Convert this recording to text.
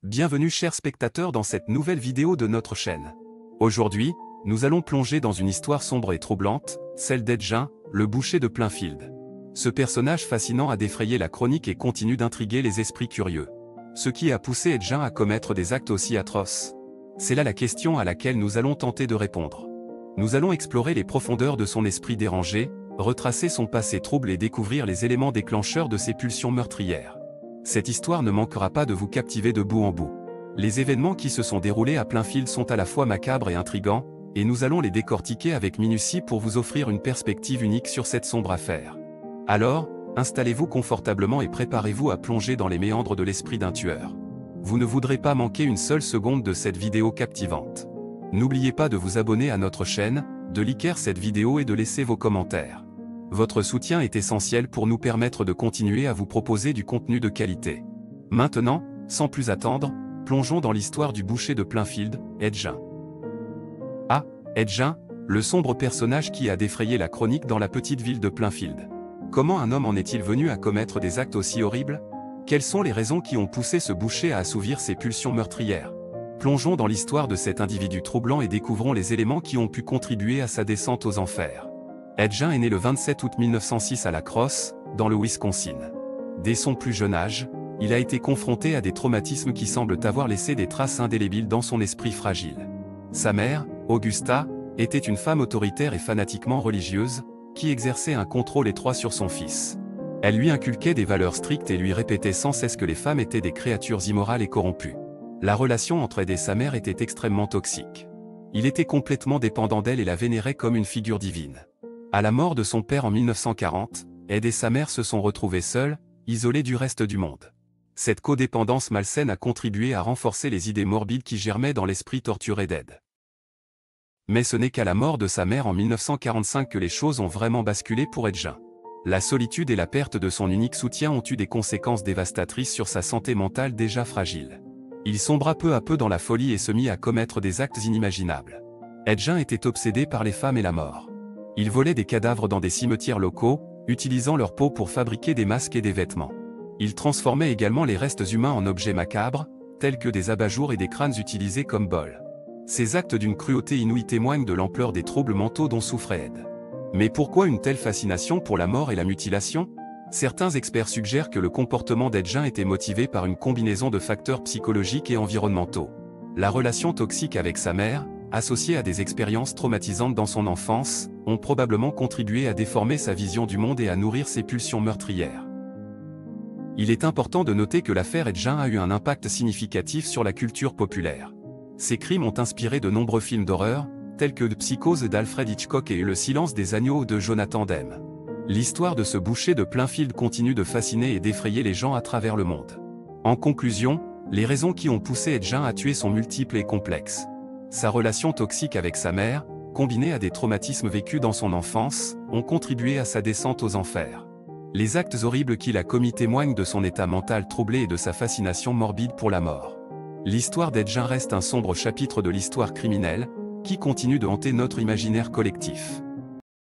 Bienvenue chers spectateurs dans cette nouvelle vidéo de notre chaîne. Aujourd'hui, nous allons plonger dans une histoire sombre et troublante, celle d'Edgin, le boucher de Plainfield. Ce personnage fascinant a défrayé la chronique et continue d'intriguer les esprits curieux. Ce qui a poussé Edgin à commettre des actes aussi atroces? C'est là la question à laquelle nous allons tenter de répondre. Nous allons explorer les profondeurs de son esprit dérangé, retracer son passé trouble et découvrir les éléments déclencheurs de ses pulsions meurtrières. Cette histoire ne manquera pas de vous captiver de bout en bout. Les événements qui se sont déroulés à Plainfield sont à la fois macabres et intrigants, et nous allons les décortiquer avec minutie pour vous offrir une perspective unique sur cette sombre affaire. Alors, installez-vous confortablement et préparez-vous à plonger dans les méandres de l'esprit d'un tueur. Vous ne voudrez pas manquer une seule seconde de cette vidéo captivante. N'oubliez pas de vous abonner à notre chaîne, de liker cette vidéo et de laisser vos commentaires. Votre soutien est essentiel pour nous permettre de continuer à vous proposer du contenu de qualité. Maintenant, sans plus attendre, plongeons dans l'histoire du boucher de Plainfield, Edgin. Ah, Edgin, le sombre personnage qui a défrayé la chronique dans la petite ville de Plainfield. Comment un homme en est-il venu à commettre des actes aussi horribles? Quelles sont les raisons qui ont poussé ce boucher à assouvir ses pulsions meurtrières? Plongeons dans l'histoire de cet individu troublant et découvrons les éléments qui ont pu contribuer à sa descente aux enfers. Edgin est né le 27 août 1906 à La Crosse, dans le Wisconsin. Dès son plus jeune âge, il a été confronté à des traumatismes qui semblent avoir laissé des traces indélébiles dans son esprit fragile. Sa mère, Augusta, était une femme autoritaire et fanatiquement religieuse, qui exerçait un contrôle étroit sur son fils. Elle lui inculquait des valeurs strictes et lui répétait sans cesse que les femmes étaient des créatures immorales et corrompues. La relation entre Ed et sa mère était extrêmement toxique. Il était complètement dépendant d'elle et la vénérait comme une figure divine. À la mort de son père en 1940, Ed et sa mère se sont retrouvés seuls, isolés du reste du monde. Cette codépendance malsaine a contribué à renforcer les idées morbides qui germaient dans l'esprit torturé d'Ed. Mais ce n'est qu'à la mort de sa mère en 1945 que les choses ont vraiment basculé pour Edgin. La solitude et la perte de son unique soutien ont eu des conséquences dévastatrices sur sa santé mentale déjà fragile. Il sombra peu à peu dans la folie et se mit à commettre des actes inimaginables. Edgin était obsédé par les femmes et la mort. Il volait des cadavres dans des cimetières locaux, utilisant leur peau pour fabriquer des masques et des vêtements. Il transformait également les restes humains en objets macabres, tels que des abat-jours et des crânes utilisés comme bols. Ces actes d'une cruauté inouïe témoignent de l'ampleur des troubles mentaux dont souffrait Ed. Mais pourquoi une telle fascination pour la mort et la mutilation? Certains experts suggèrent que le comportement d'Edgin était motivé par une combinaison de facteurs psychologiques et environnementaux. La relation toxique avec sa mère, associée à des expériences traumatisantes dans son enfance, ont probablement contribué à déformer sa vision du monde et à nourrir ses pulsions meurtrières. Il est important de noter que l'affaire Edgin a eu un impact significatif sur la culture populaire. Ces crimes ont inspiré de nombreux films d'horreur, tels que Psychose d'Alfred Hitchcock et Le silence des agneaux de Jonathan Demme. L'histoire de ce boucher de Plainfield continue de fasciner et d'effrayer les gens à travers le monde. En conclusion, les raisons qui ont poussé Edgin à tuer sont multiples et complexes. Sa relation toxique avec sa mère, combinée à des traumatismes vécus dans son enfance, ont contribué à sa descente aux enfers. Les actes horribles qu'il a commis témoignent de son état mental troublé et de sa fascination morbide pour la mort. L'histoire d'Edgin reste un sombre chapitre de l'histoire criminelle, qui continue de hanter notre imaginaire collectif.